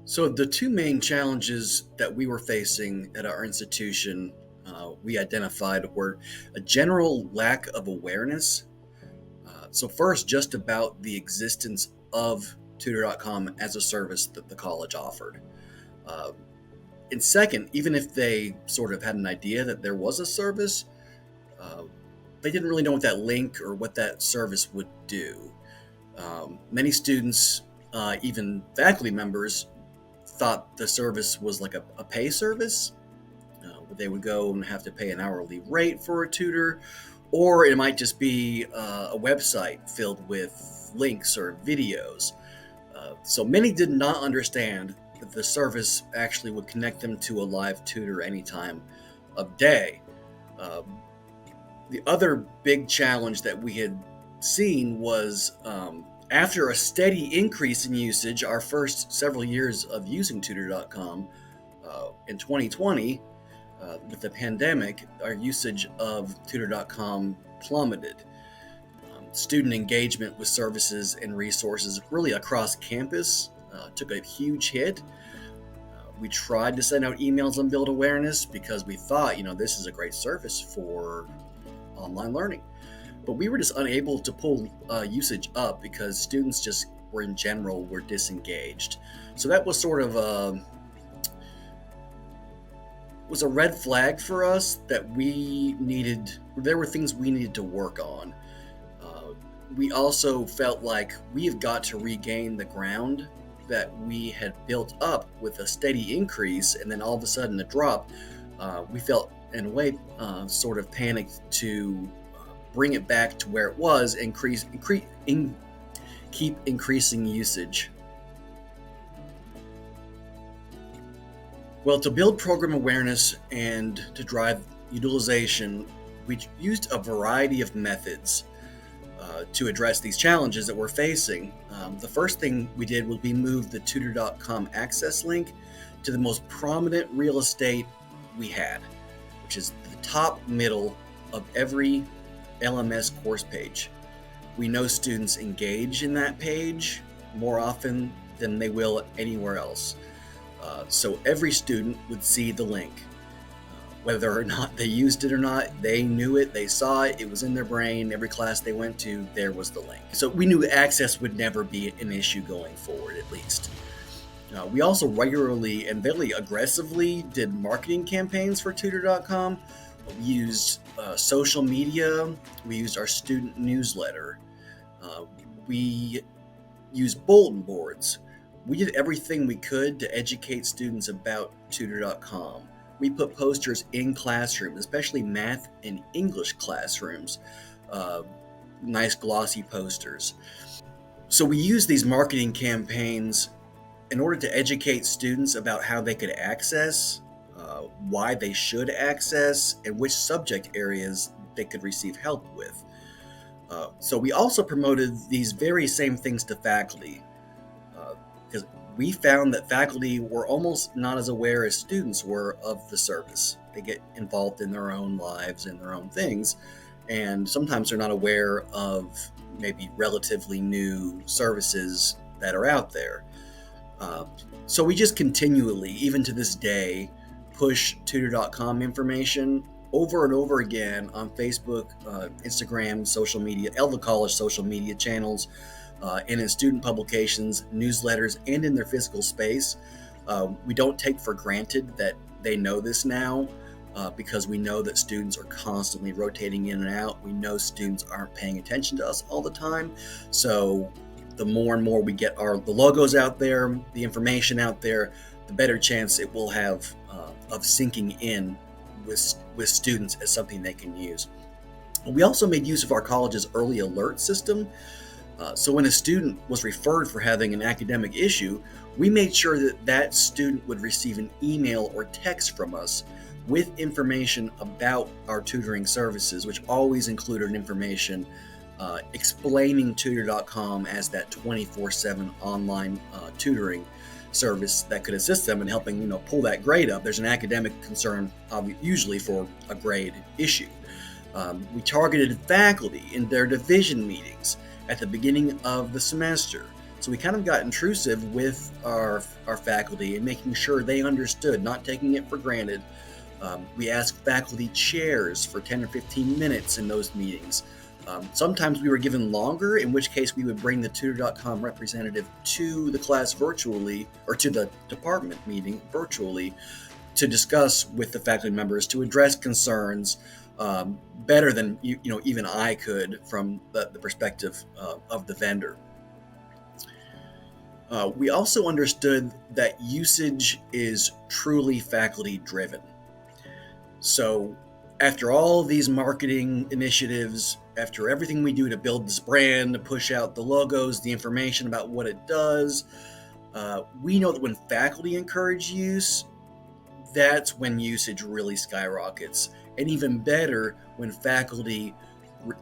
So, the two main challenges that we were facing at our institution, we identified were a general lack of awareness. So, first, just about the existence of Tutor.com as a service that the college offered. Uh, and second, even if they sort of had an idea that there was a service, uh, they didn't really know what that link or what that service would do. Many students, even faculty members, thought the service was like a pay service, where they would go and have to pay an hourly rate for a tutor, or it might just be a website filled with links or videos. So many did not understand that the service actually would connect them to a live tutor any time of day. Uh, the other big challenge that we had seen was after a steady increase in usage, our first several years of using Tutor.com in 2020, with the pandemic, our usage of Tutor.com plummeted. Student engagement with services and resources really across campus took a huge hit. We tried to send out emails and build awareness because we thought, this is a great service for online learning. But we were just unable to pull usage up because students just were in general were disengaged. So that was sort of a red flag for us that there were things we needed to work on. We also felt like we have got to regain the ground that we had built up with a steady increase and then all of a sudden a drop. We felt in a way sort of panicked to bring it back to where it was and keep increasing usage. Well, to build program awareness and to drive utilization, we used a variety of methods to address these challenges that we're facing. The first thing we did was we moved the Tutor.com access link to the most prominent real estate we had, which is the top middle of every LMS course page. We know students engage in that page more often than they will anywhere else. So every student would see the link. Whether or not they used it or not, they knew it, they saw it, it was in their brain. Every class they went to, there was the link. So we knew access would never be an issue going forward, at least. We also regularly and very aggressively did marketing campaigns for Tutor.com. We used social media, we used our student newsletter, we used bulletin boards. We did everything we could to educate students about Tutor.com. We put posters in classrooms, especially math and English classrooms, nice glossy posters. So we use these marketing campaigns in order to educate students about how they could access, why they should access, and which subject areas they could receive help with. So we also promoted these very same things to faculty, because we found that faculty were almost not as aware as students were of the service. They get involved in their own lives and their own things, and sometimes they're not aware of maybe relatively new services that are out there. So we just continually, even to this day, push Tutor.com information over and over again on Facebook, Instagram, social media, all the college social media channels, and in student publications, newsletters, and in their physical space. We don't take for granted that they know this now, because we know that students are constantly rotating in and out. We know students aren't paying attention to us all the time. So the more and more we get the logos out there, the information out there, the better chance it will have of sinking in with students as something they can use. We also made use of our college's early alert system. So when a student was referred for having an academic issue, we made sure that that student would receive an email or text from us with information about our tutoring services, which always included information explaining Tutor.com as that 24/7 online tutoring service that could assist them in helping pull that grade up. There's an academic concern usually for a grade issue. We targeted faculty in their division meetings at the beginning of the semester So we kind of got intrusive with our faculty and making sure they understood, not taking it for granted. We asked faculty chairs for 10 or 15 minutes in those meetings. Sometimes we were given longer, in which case we would bring the Tutor.com representative to the class virtually, or to the department meeting virtually, to discuss with the faculty members, to address concerns better than even I could from the perspective of the vendor. We also understood that usage is truly faculty driven. So after all these marketing initiatives, after everything we do to build this brand, to push out the logos, the information about what it does, we know that when faculty encourage use, that's when usage really skyrockets. And even better, when faculty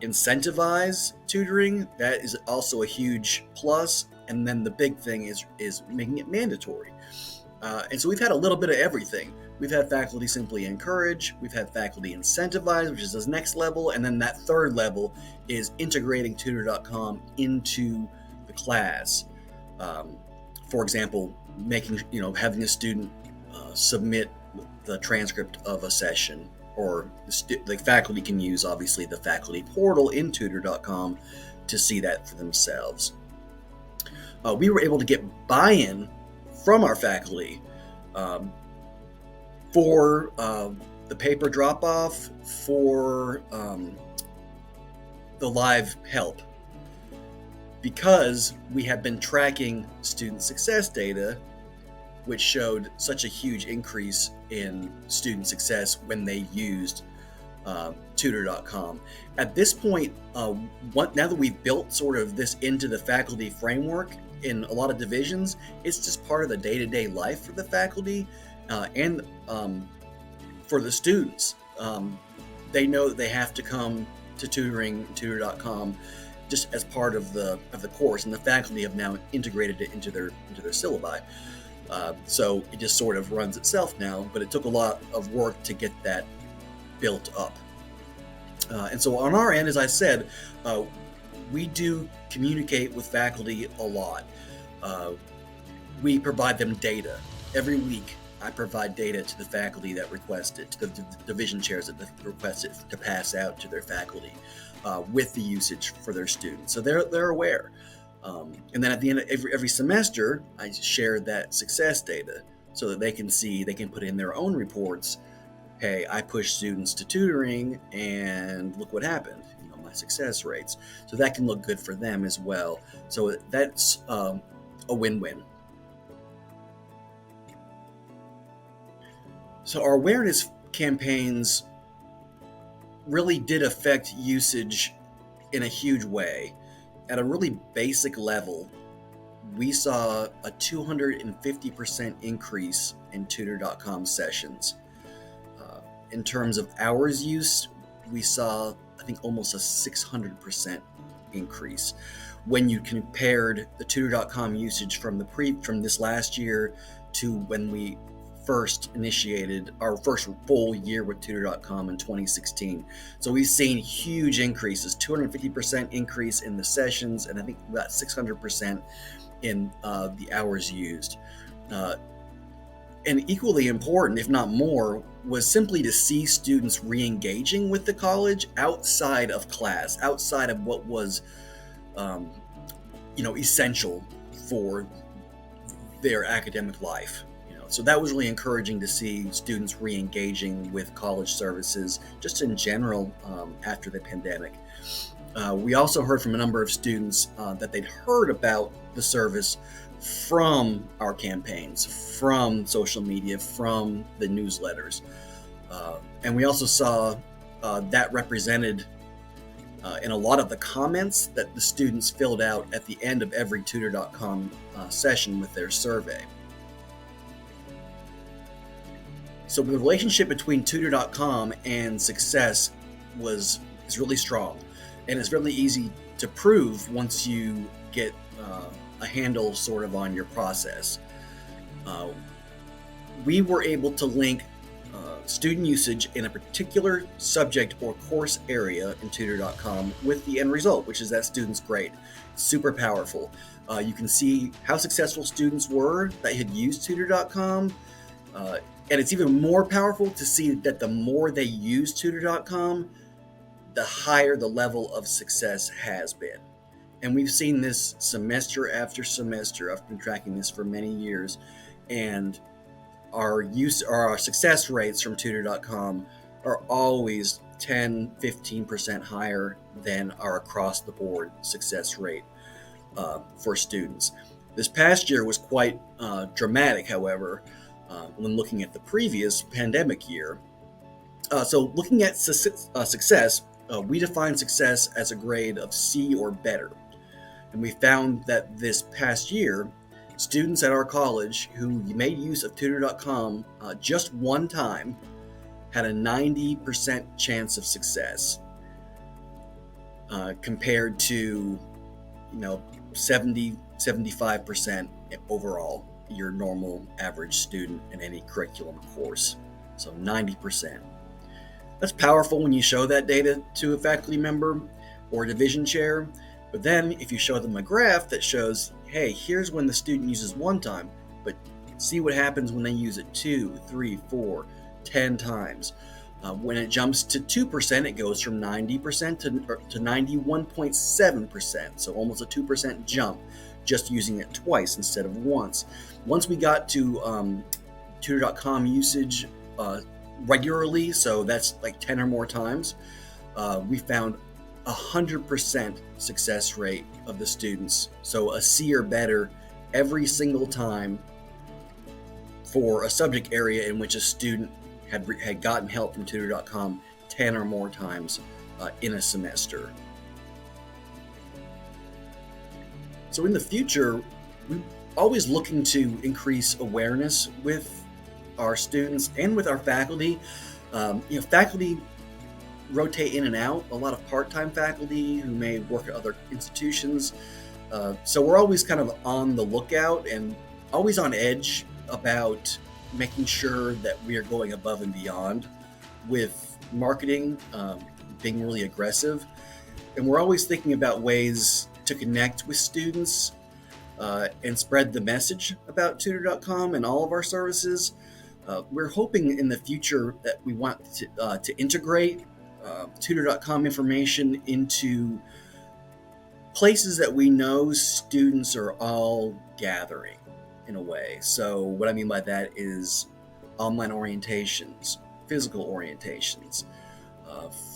incentivize tutoring, that is also a huge plus. And then the big thing is making it mandatory. And so we've had a little bit of everything. We've had faculty simply encourage, we've had faculty incentivize, which is this next level, and then that third level is integrating Tutor.com into the class. For example, having a student submit the transcript of a session, or the faculty can use, obviously, the faculty portal in Tutor.com to see that for themselves. We were able to get buy-in from our faculty for the paper drop-off, for the live help, because we have been tracking student success data, which showed such a huge increase in student success when they used Tutor.com. At this point, now that we've built sort of this into the faculty framework in a lot of divisions, it's just part of the day-to-day life for the faculty and for the students. They know that they have to come to Tutor.com just as part of the course, and the faculty have now integrated it into their syllabi. So it just sort of runs itself now, but it took a lot of work to get that built up. And so on our end, as I said, we do communicate with faculty a lot. We provide them data. Every week, I provide data to the faculty that request it, to the division chairs that request it to pass out to their faculty with the usage for their students. So they're aware. And then at the end of every semester, I share that success data so that they can see, they can put in their own reports. Hey, I pushed students to tutoring and look what happened, my success rates. So that can look good for them as well. So that's a win-win. So our awareness campaigns really did affect usage in a huge way. At a really basic level, we saw a 250% increase in Tutor.com sessions. In terms of hours used, we saw, I think, almost a 600% increase. When you compared the Tutor.com usage from this last year to when we first initiated our first full year with Tutor.com in 2016. So we've seen huge increases, 250% increase in the sessions, and I think about 600% in the hours used. And equally important, if not more, was simply to see students re-engaging with the college outside of class, outside of what was essential for their academic life. So that was really encouraging to see students re-engaging with college services just in general after the pandemic. We also heard from a number of students that they'd heard about the service from our campaigns, from social media, from the newsletters. And we also saw that represented in a lot of the comments that the students filled out at the end of every Tutor.com session with their survey. So the relationship between Tutor.com and success is really strong, and it's really easy to prove once you get a handle sort of on your process. We were able to link student usage in a particular subject or course area in Tutor.com with the end result, which is that student's grade. Super powerful. You can see how successful students were that had used Tutor.com. And it's even more powerful to see that the more they use Tutor.com, the higher the level of success has been. And we've seen this semester after semester. I've been tracking this for many years. And our success rates from Tutor.com are always 10, 15% higher than our across the board success rate for students. This past year was quite dramatic, however, when looking at the previous pandemic year. So looking at success, we define success as a grade of C or better. And we found that this past year, students at our college who made use of Tutor.com just one time had a 90% chance of success, compared to 70, 75% overall, your normal average student in any curriculum course. So 90%. That's powerful when you show that data to a faculty member or division chair. But then if you show them a graph that shows, hey, here's when the student uses one time, but see what happens when they use it 2, 3, 4, 10 times. When it jumps to 2%, it goes from 90% to 91.7%. So almost a 2% jump just using it twice instead of once. Once we got to Tutor.com usage regularly, so that's like 10 or more times, we found 100% success rate of the students. So a C or better every single time for a subject area in which a student had gotten help from Tutor.com 10 or more times in a semester. So in the future, we're always looking to increase awareness with our students and with our faculty. Faculty rotate in and out, a lot of part-time faculty who may work at other institutions. So we're always kind of on the lookout and always on edge about making sure that we are going above and beyond with marketing, being really aggressive. And we're always thinking about ways to connect with students and spread the message about Tutor.com and all of our services. We're hoping in the future that we want to integrate Tutor.com information into places that we know students are all gathering in a way. So what I mean by that is online orientations, physical orientations,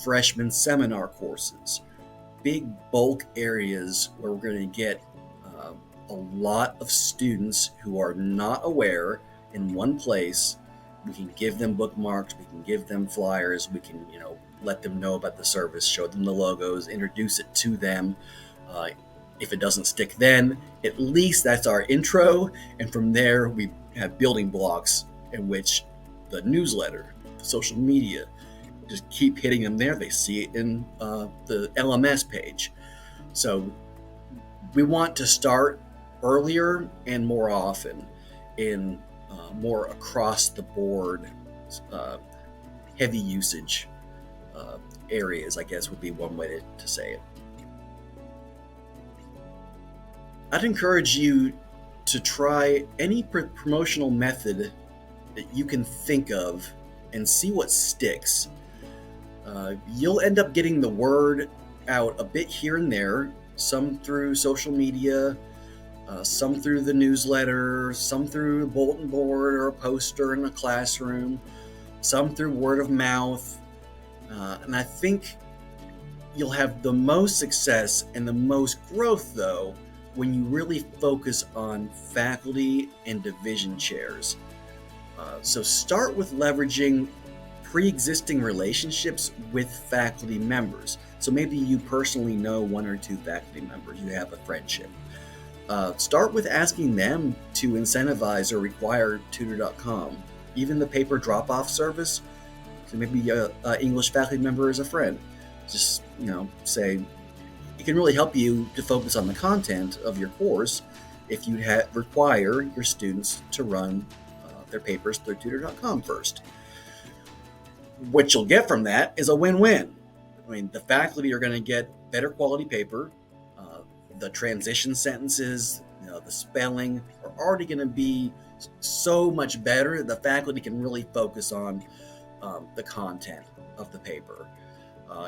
freshman seminar courses, big bulk areas where we're going to get a lot of students who are not aware in one place. We can give them bookmarks, we can give them flyers, we can let them know about the service, show them the logos, introduce it to them. If it doesn't stick then, at least that's our intro. And from there, we have building blocks in which the newsletter, the social media, just keep hitting them there. They see it in the LMS page. So we want to start earlier and more often in more across the board heavy usage areas, I guess would be one way to say it. I'd encourage you to try any promotional method that you can think of and see what sticks. You'll end up getting the word out a bit here and there, some through social media, some through the newsletter, some through a bulletin board or a poster in a classroom, some through word of mouth. And I think you'll have the most success and the most growth, though, when you really focus on faculty and division chairs. So start with leveraging pre-existing relationships with faculty members. So maybe you personally know one or two faculty members, you have a friendship. Start with asking them to incentivize or require Tutor.com, even the paper drop-off service. So maybe an English faculty member is a friend. Just, say, it can really help you to focus on the content of your course if you require your students to run their papers through Tutor.com first. What you'll get from that is a win-win. I mean, the faculty are going to get better quality paper. The transition sentences, the spelling are already going to be so much better. The faculty can really focus on the content of the paper.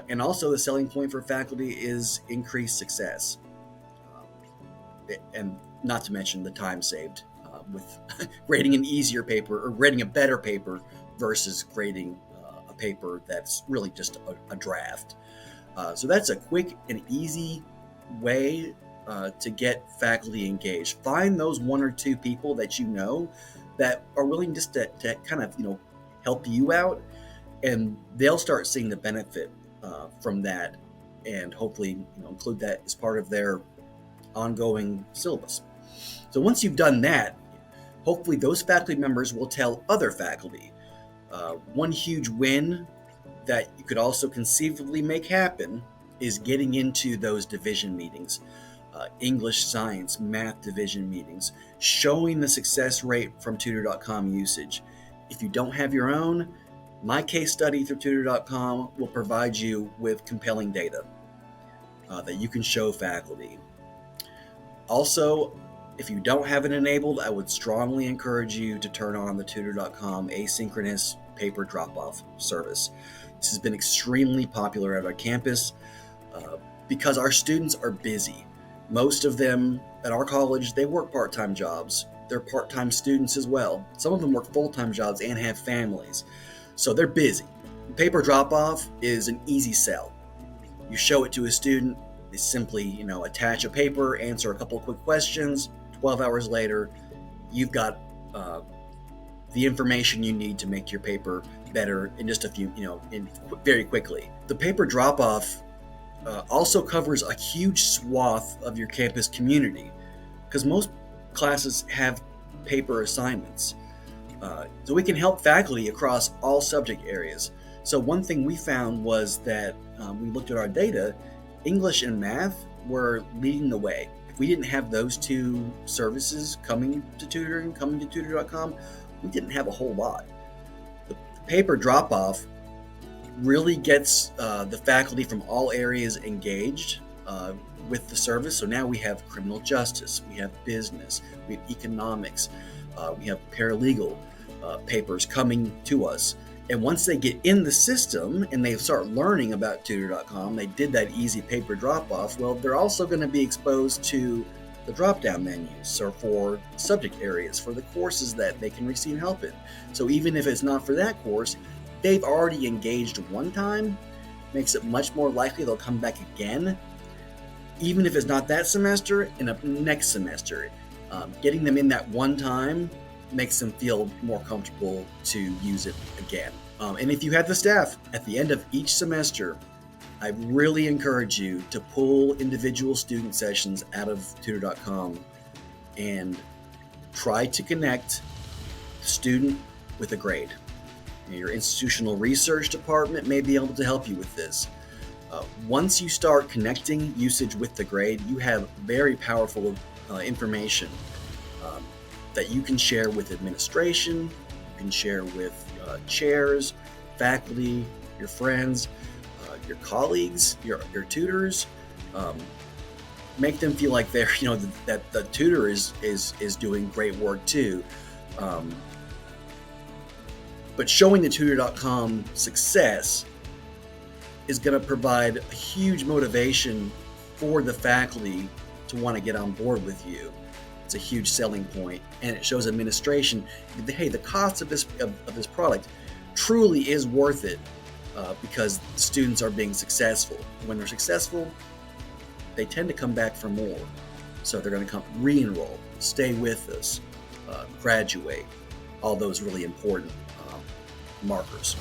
And also the selling point for faculty is increased success. And not to mention the time saved with grading an easier paper or grading a better paper versus grading a paper that's really just a draft. So that's a quick and easy way to get faculty engaged. Find those one or two people that you know that are willing just to kind of help you out, and they'll start seeing the benefit from that, and hopefully include that as part of their ongoing syllabus. So once you've done that, hopefully those faculty members will tell other faculty. One huge win that you could also conceivably make happen is getting into those division meetings, English, science, math division meetings, showing the success rate from Tutor.com usage. If you don't have your own, my case study through Tutor.com will provide you with compelling data that you can show faculty. Also, if you don't have it enabled, I would strongly encourage you to turn on the Tutor.com asynchronous paper drop-off service. This has been extremely popular at our campus because our students are busy. Most of them at our college, they work part-time jobs. They're part-time students as well. Some of them work full-time jobs and have families. So they're busy. Paper drop-off is an easy sell. You show it to a student, they simply, attach a paper, answer a couple of quick questions. 12 hours later, you've got the information you need to make your paper better in just a few, very quickly. The paper drop-off also covers a huge swath of your campus community because most classes have paper assignments. So we can help faculty across all subject areas. So one thing we found was that we looked at our data, English and math were leading the way. If we didn't have those two services coming to tutoring, coming to Tutor.com, we didn't have a whole lot. The paper drop-off really gets the faculty from all areas engaged with the service. So now we have criminal justice, we have business, we have economics, we have paralegal papers coming to us. And once they get in the system and they start learning about Tutor.com, they did that easy paper drop-off, well, they're also going to be exposed to the drop-down menus or for subject areas for the courses that they can receive help in. So even if it's not for that course, they've already engaged one time, makes it much more likely they'll come back again, even if it's not that semester, in a next semester. Getting them in that one time makes them feel more comfortable to use it again. And if you have the staff, at the end of each semester, I really encourage you to pull individual student sessions out of Tutor.com and try to connect the student with a grade. Your institutional research department may be able to help you with this. Once you start connecting usage with the grade, you have very powerful information that you can share with administration, you can share with chairs, faculty, your friends, your colleagues, your tutors. Make them feel like they're, that the tutor is doing great work too. But showing the Tutor.com success is going to provide a huge motivation for the faculty to want to get on board with you. It's a huge selling point, and it shows administration, hey, the cost of this product truly is worth it because students are being successful. When they're successful, they tend to come back for more. So they're going to come re-enroll, stay with us, graduate, all those really important markers.